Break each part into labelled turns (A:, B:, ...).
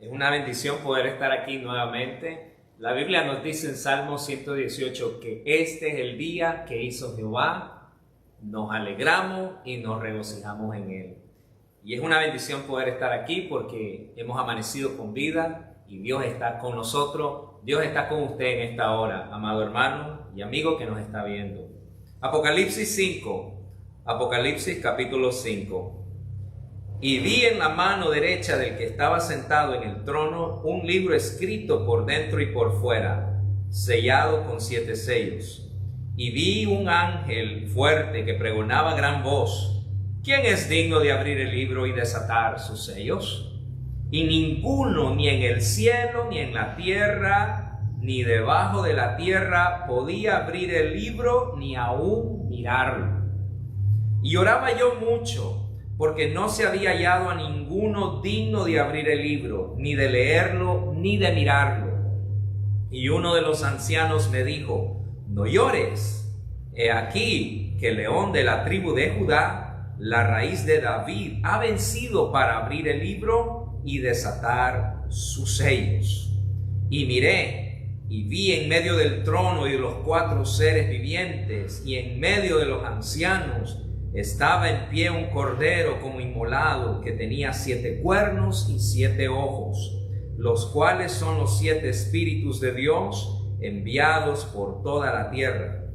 A: Es una bendición poder estar aquí nuevamente. La Biblia nos dice en Salmo 118 que este es el día que hizo Jehová. Nos alegramos y nos regocijamos en él. Y es una bendición poder estar aquí porque hemos amanecido con vida y Dios está con nosotros. Dios está con usted en esta hora, amado hermano y amigo que nos está viendo. Apocalipsis 5, Apocalipsis capítulo 5. Y vi en la mano derecha del que estaba sentado en el trono un libro escrito por dentro y por fuera, sellado con 7 sellos. Y vi un ángel fuerte que pregonaba a gran voz: ¿quién es digno de abrir el libro y desatar sus sellos? Y ninguno, ni en el cielo, ni en la tierra, ni debajo de la tierra, podía abrir el libro, ni aún mirarlo. Y lloraba yo mucho, porque no se había hallado a ninguno digno de abrir el libro, ni de leerlo, ni de mirarlo. Y uno de los ancianos me dijo: no llores, he aquí que el león de la tribu de Judá, la raíz de David, ha vencido para abrir el libro y desatar sus sellos. Y miré, y vi en medio del trono y de los 4 seres vivientes, y en medio de los ancianos, estaba en pie un cordero como inmolado, que tenía 7 cuernos y 7 ojos, los cuales son los 7 espíritus de Dios enviados por toda la tierra.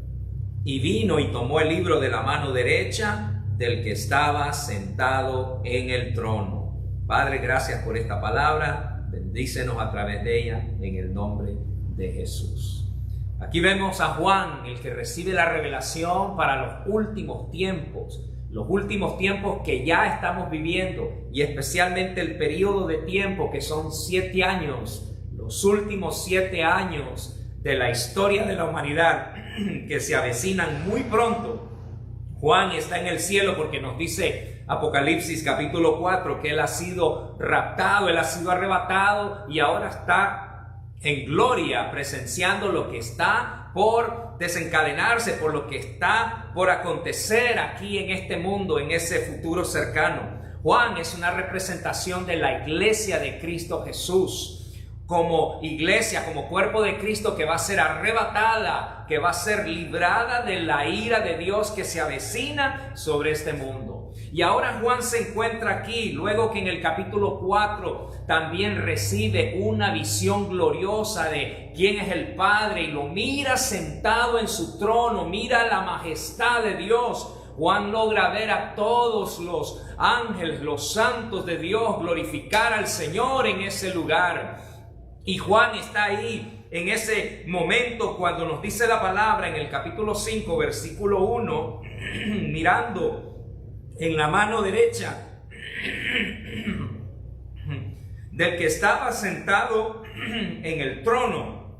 A: Y vino y tomó el libro de la mano derecha del que estaba sentado en el trono. Padre, gracias por esta palabra. Bendícenos a través de ella en el nombre de Jesús. Aquí vemos a Juan, el que recibe la revelación para los últimos tiempos que ya estamos viviendo, y especialmente el periodo de tiempo que son 7 años, los últimos 7 años de la historia de la humanidad que se avecinan muy pronto. Juan está en el cielo porque nos dice Apocalipsis capítulo 4 que él ha sido raptado, él ha sido arrebatado y ahora está en gloria, presenciando lo que está por desencadenarse, por lo que está por acontecer aquí en este mundo, en ese futuro cercano. Juan es una representación de la iglesia de Cristo Jesús, como iglesia, como cuerpo de Cristo, que va a ser arrebatada, que va a ser librada de la ira de Dios que se avecina sobre este mundo. Y ahora Juan se encuentra aquí, luego que en el capítulo 4 también recibe una visión gloriosa de quién es el Padre, y lo mira sentado en su trono, mira la majestad de Dios. Juan logra ver a todos los ángeles, los santos de Dios, glorificar al Señor en ese lugar. Y Juan está ahí en ese momento cuando nos dice la palabra en el capítulo 5, versículo 1, mirando en la mano derecha del que estaba sentado en el trono,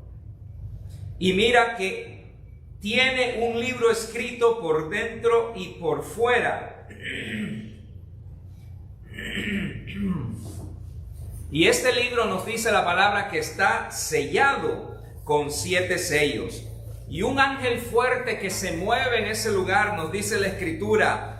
A: y mira que tiene un libro escrito por dentro y por fuera. Y este libro, nos dice la palabra, que está sellado con 7 sellos. Y un ángel fuerte que se mueve en ese lugar, nos dice la escritura,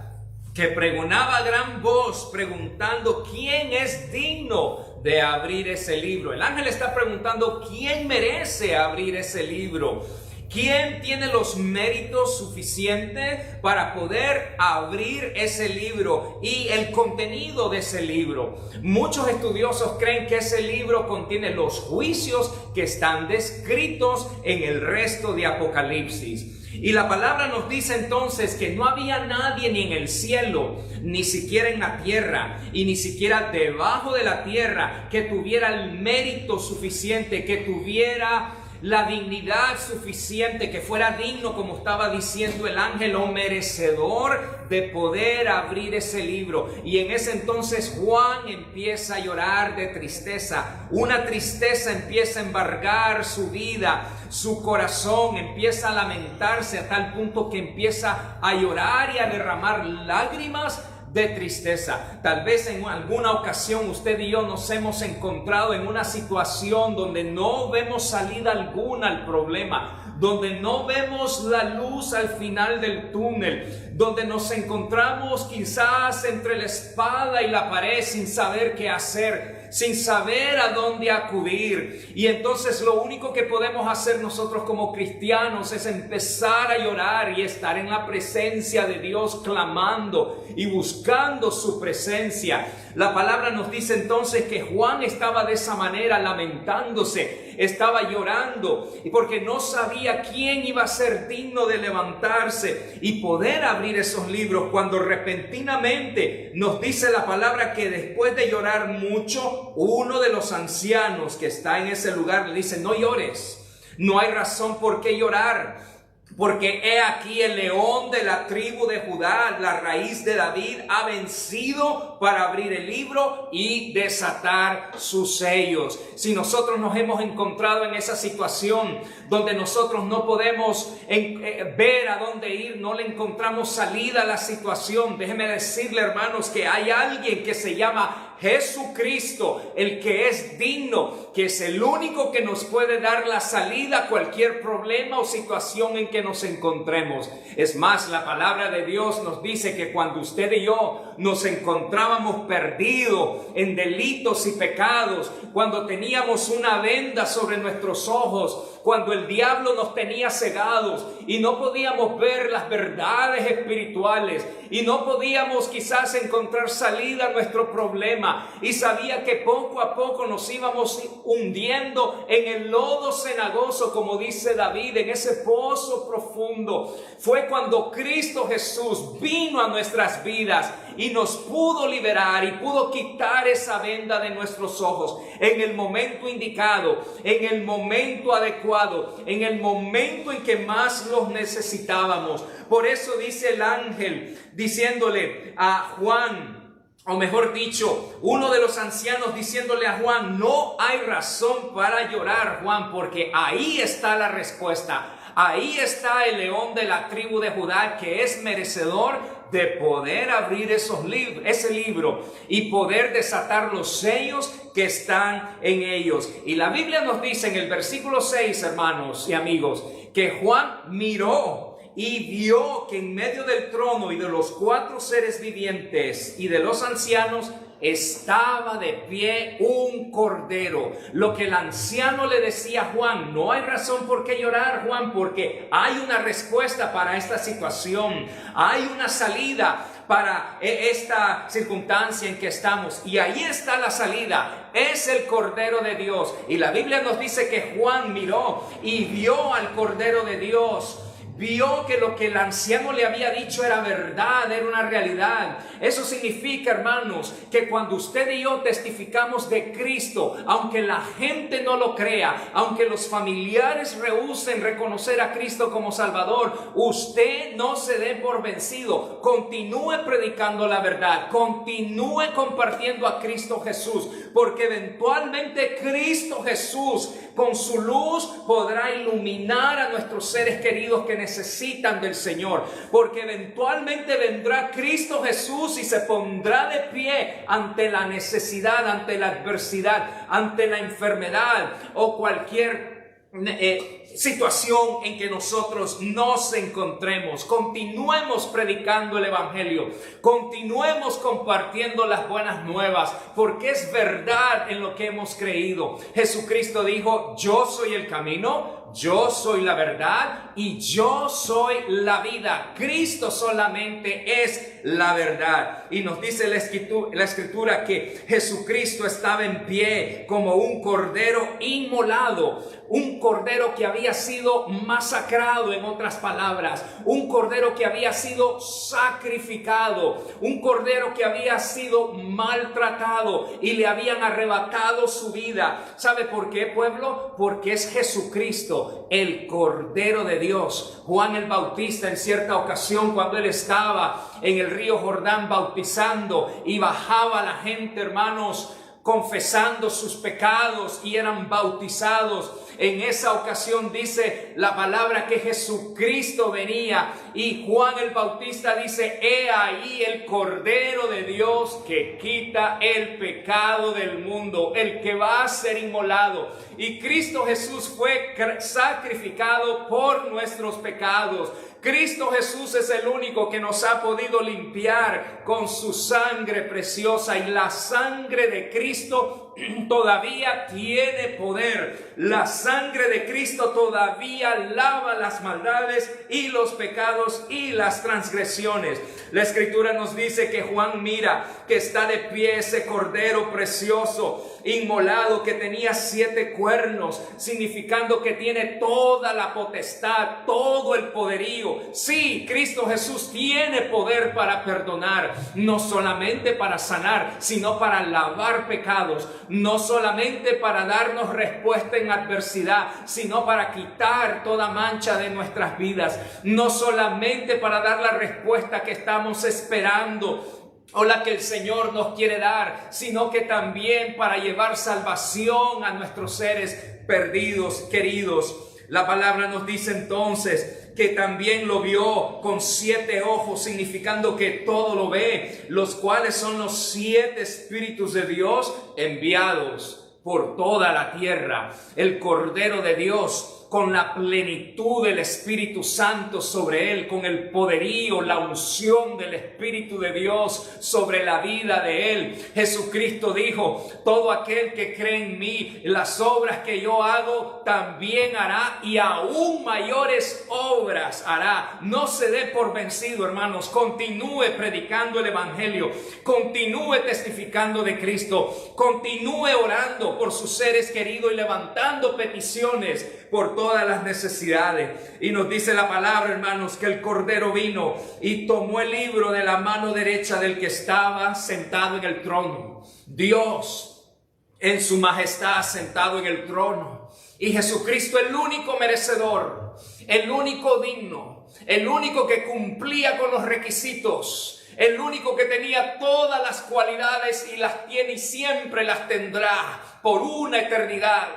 A: que pregonaba a gran voz, preguntando: ¿quién es digno de abrir ese libro? El ángel está preguntando: ¿quién merece abrir ese libro? ¿Quién tiene los méritos suficientes para poder abrir ese libro y el contenido de ese libro? Muchos estudiosos creen que ese libro contiene los juicios que están descritos en el resto de Apocalipsis. Y la palabra nos dice entonces que no había nadie ni en el cielo, ni siquiera en la tierra, y ni siquiera debajo de la tierra, que tuviera el mérito suficiente, que tuviera la dignidad suficiente, que fuera digno, como estaba diciendo el ángel, o merecedor de poder abrir ese libro. Y en ese entonces Juan empieza a llorar de tristeza. Una tristeza empieza a embargar su vida, su corazón, empieza a lamentarse a tal punto que empieza a llorar y a derramar lágrimas de tristeza. Tal vez en alguna ocasión usted y yo nos hemos encontrado en una situación donde no vemos salida alguna al problema, donde no vemos la luz al final del túnel, donde nos encontramos quizás entre la espada y la pared sin saber qué hacer, sin saber a dónde acudir. Y entonces lo único que podemos hacer nosotros como cristianos es empezar a llorar y estar en la presencia de Dios, clamando y buscando su presencia. La palabra nos dice entonces que Juan estaba de esa manera, lamentándose, estaba llorando, y porque no sabía quién iba a ser digno de levantarse y poder abrir esos libros, cuando repentinamente nos dice la palabra que después de llorar mucho, uno de los ancianos que está en ese lugar le dice: no llores, no hay razón por qué llorar, porque he aquí el león de la tribu de Judá, la raíz de David, ha vencido para abrir el libro y desatar sus sellos. Si nosotros nos hemos encontrado en esa situación donde nosotros no podemos ver a dónde ir, no le encontramos salida a la situación, déjeme decirle, hermanos, que hay alguien que se llama Jesucristo, el que es digno, que es el único que nos puede dar la salida a cualquier problema o situación en que nos encontremos. Es más, la palabra de Dios nos dice que cuando usted y yo nos encontrábamos perdidos en delitos y pecados, cuando teníamos una venda sobre nuestros ojos, cuando el diablo nos tenía cegados y no podíamos ver las verdades espirituales y no podíamos quizás encontrar salida a nuestro problema, y sabía que poco a poco nos íbamos hundiendo en el lodo cenagoso, como dice David, en ese pozo profundo, fue cuando Cristo Jesús vino a nuestras vidas y nos pudo liberar y pudo quitar esa venda de nuestros ojos en el momento indicado, en el momento adecuado, en el momento en que más los necesitábamos. Por eso dice el ángel diciéndole a Juan, o mejor dicho, uno de los ancianos diciéndole a Juan: no hay razón para llorar, Juan, porque ahí está la respuesta. Ahí está el león de la tribu de Judá, que es merecedor de poder abrir ese libro y poder desatar los sellos que están en ellos. Y la Biblia nos dice en el versículo 6, hermanos y amigos, que Juan miró y vio que en medio del trono y de los 4 seres vivientes y de los ancianos estaba de pie un cordero. Lo que el anciano le decía a Juan: no hay razón por qué llorar, Juan, porque hay una respuesta para esta situación, hay una salida para esta circunstancia en que estamos, y ahí está la salida, es el Cordero de Dios. Y la Biblia nos dice que Juan miró y vio al Cordero de Dios. Vio que lo que el anciano le había dicho era verdad, era una realidad. Eso significa, hermanos, que cuando usted y yo testificamos de Cristo, aunque la gente no lo crea, aunque los familiares rehúsen reconocer a Cristo como Salvador, usted no se dé por vencido. Continúe predicando la verdad, continúe compartiendo a Cristo Jesús, porque eventualmente Cristo Jesús con su luz podrá iluminar a nuestros seres queridos que necesitan del Señor, porque eventualmente vendrá Cristo Jesús y se pondrá de pie ante la necesidad, ante la adversidad, ante la enfermedad o cualquier situación en que nosotros nos encontremos. Continuemos predicando el Evangelio, continuemos compartiendo las buenas nuevas, porque es verdad en lo que hemos creído. Jesucristo dijo: yo soy el camino, yo soy la verdad y yo soy la vida. Cristo solamente es la verdad. Y nos dice la escritura que Jesucristo estaba en pie como un cordero inmolado, un cordero que había sido masacrado, en otras palabras, un cordero que había sido sacrificado, un cordero que había sido maltratado y le habían arrebatado su vida. ¿Sabe por qué, pueblo? Porque es Jesucristo, el Cordero de Dios. Juan el Bautista, en cierta ocasión, cuando él estaba en el río Jordán bautizando y bajaba la gente, hermanos, confesando sus pecados y eran bautizados, en esa ocasión dice la palabra que Jesucristo venía y Juan el Bautista dice: he ahí el Cordero de Dios que quita el pecado del mundo, el que va a ser inmolado. Y Cristo Jesús fue sacrificado por nuestros pecados. Cristo Jesús es el único que nos ha podido limpiar con su sangre preciosa, y la sangre de Cristo todavía tiene poder. La sangre de Cristo todavía lava las maldades y los pecados y las transgresiones. La Escritura nos dice que Juan mira que está de pie ese cordero precioso, inmolado, que tenía 7 cuernos, significando que tiene toda la potestad, todo el poderío. Sí, Cristo Jesús tiene poder para perdonar, no solamente para sanar, sino para lavar pecados, no solamente para darnos respuesta en adversidad, sino para quitar toda mancha de nuestras vidas, no solamente para dar la respuesta que estamos esperando o la que el Señor nos quiere dar, sino que también para llevar salvación a nuestros seres perdidos, queridos. La palabra nos dice entonces que también lo vio con 7 ojos, significando que todo lo ve, los cuales son los 7 espíritus de Dios enviados por toda la tierra. El Cordero de Dios, con la plenitud del Espíritu Santo sobre él, con el poderío, la unción del Espíritu de Dios sobre la vida de él. Jesucristo dijo: todo aquel que cree en mí, las obras que yo hago también hará, y aún mayores obras hará. No se dé por vencido, hermanos. Continúe predicando el Evangelio, continúe testificando de Cristo, continúe orando por sus seres queridos y levantando peticiones por todas las necesidades. Y nos dice la palabra, hermanos, que el Cordero vino y tomó el libro de la mano derecha del que estaba sentado en el trono. Dios en su majestad sentado en el trono. Y Jesucristo, el único merecedor, el único digno, el único que cumplía con los requisitos, el único que tenía todas las cualidades y las tiene y siempre las tendrá por una eternidad.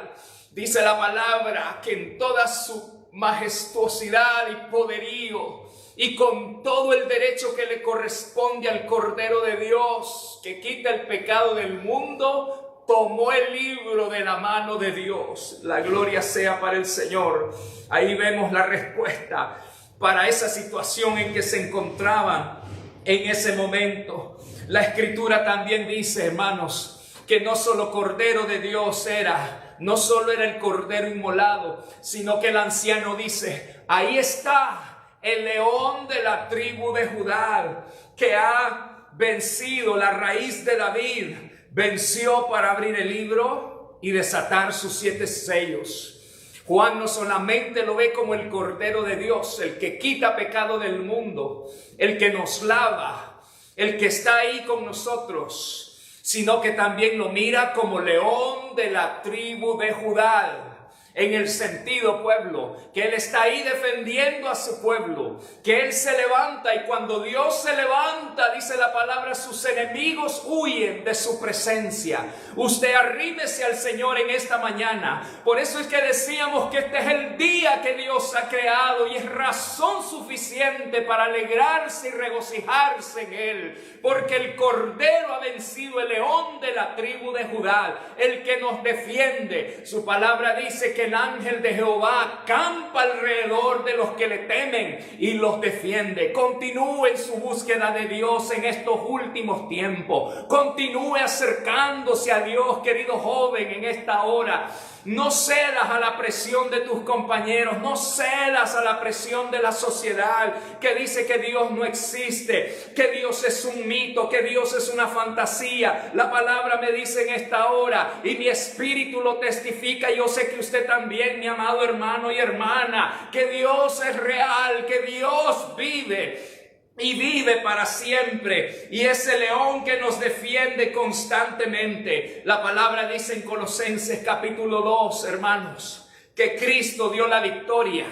A: Dice la palabra que en toda su majestuosidad y poderío y con todo el derecho que le corresponde al Cordero de Dios, que quita el pecado del mundo, tomó el libro de la mano de Dios. La gloria sea para el Señor. Ahí vemos la respuesta para esa situación en que se encontraban en ese momento. La Escritura también dice, hermanos, que no solo Cordero de Dios era, no solo era el Cordero inmolado, sino que el anciano dice: ahí está el león de la tribu de Judá, que ha vencido, la raíz de David, venció para abrir el libro y desatar sus 7 sellos. Juan no solamente lo ve como el Cordero de Dios, el que quita pecado del mundo, el que nos lava, el que está ahí con nosotros, sino que también lo mira como león de la tribu de Judá. En el sentido, pueblo, que Él está ahí defendiendo a su pueblo, que Él se levanta, y cuando Dios se levanta, dice la palabra, sus enemigos huyen de su presencia. Usted arrímese al Señor en esta mañana. Por eso es que decíamos que este es el día que Dios ha creado y es razón suficiente para alegrarse y regocijarse en Él, porque el Cordero ha vencido, el león de la tribu de Judá, el que nos defiende. Su palabra dice que el ángel de Jehová acampa alrededor de los que le temen y los defiende. Continúe en su búsqueda de Dios en estos últimos tiempos. Continúe acercándose a Dios, querido joven, en esta hora. No cedas a la presión de tus compañeros, no cedas a la presión de la sociedad que dice que Dios no existe, que Dios es un mito, que Dios es una fantasía. La palabra me dice en esta hora, y mi espíritu lo testifica, y yo sé que usted también, mi amado hermano y hermana, que Dios es real, que Dios vive y vive para siempre, y ese león que nos defiende constantemente. La palabra dice en Colosenses capítulo 2, hermanos, que Cristo dio la victoria,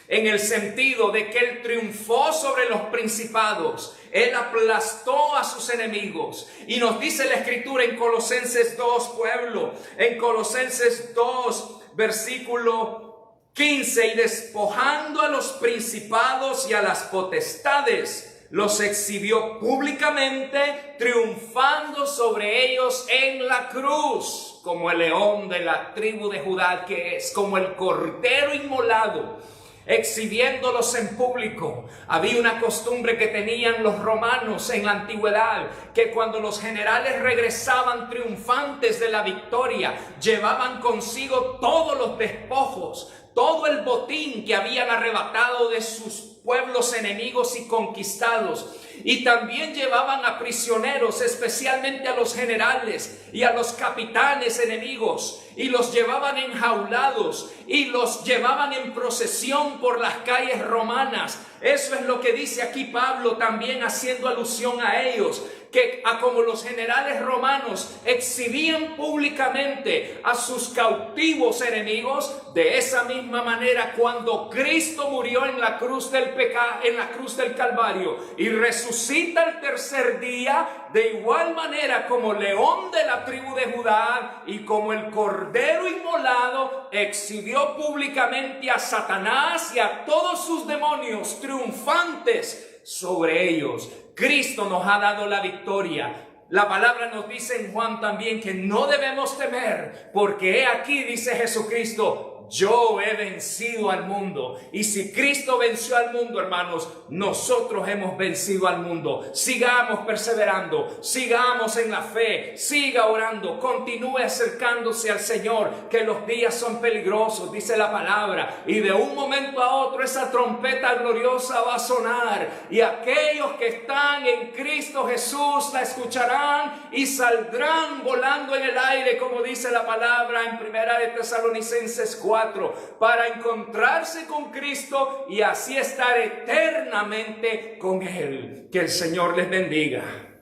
A: en el sentido de que Él triunfó sobre los principados, Él aplastó a sus enemigos. Y nos dice la Escritura en Colosenses 2, pueblo, en Colosenses 2, versículo 15, y despojando a los principados y a las potestades, los exhibió públicamente, triunfando sobre ellos en la cruz, como el león de la tribu de Judá que es, como el Cordero inmolado. exhibiéndolos en público. Había una costumbre que tenían los romanos en la antigüedad, que cuando los generales regresaban triunfantes de la victoria, llevaban consigo todos los despojos, todo el botín que habían arrebatado de sus pueblos enemigos y conquistados. Y también llevaban a prisioneros, especialmente a los generales y a los capitanes enemigos, y los llevaban enjaulados y los llevaban en procesión por las calles romanas. Eso es lo que dice aquí Pablo, también haciendo alusión a ellos, que como los generales romanos exhibían públicamente a sus cautivos enemigos, de esa misma manera cuando Cristo murió en la cruz del Calvario y resucita el tercer día, de igual manera como león de la tribu de Judá y como el cordero inmolado, exhibió públicamente a Satanás y a todos sus demonios triunfantes sobre ellos. Cristo nos ha dado la victoria. La palabra nos dice en Juan también que no debemos temer, porque he aquí, dice Jesucristo, yo he vencido al mundo. Y si Cristo venció al mundo, hermanos, nosotros hemos vencido al mundo. Sigamos perseverando, sigamos en la fe, siga orando, continúe acercándose al Señor, que los días son peligrosos, dice la palabra, y de un momento a otro esa trompeta gloriosa va a sonar, y aquellos que están en Cristo Jesús la escucharán y saldrán volando en el aire, como dice la palabra en 1 de Tesalonicenses 4, para encontrarse con Cristo y así estar eternamente con Él. Que el Señor les bendiga.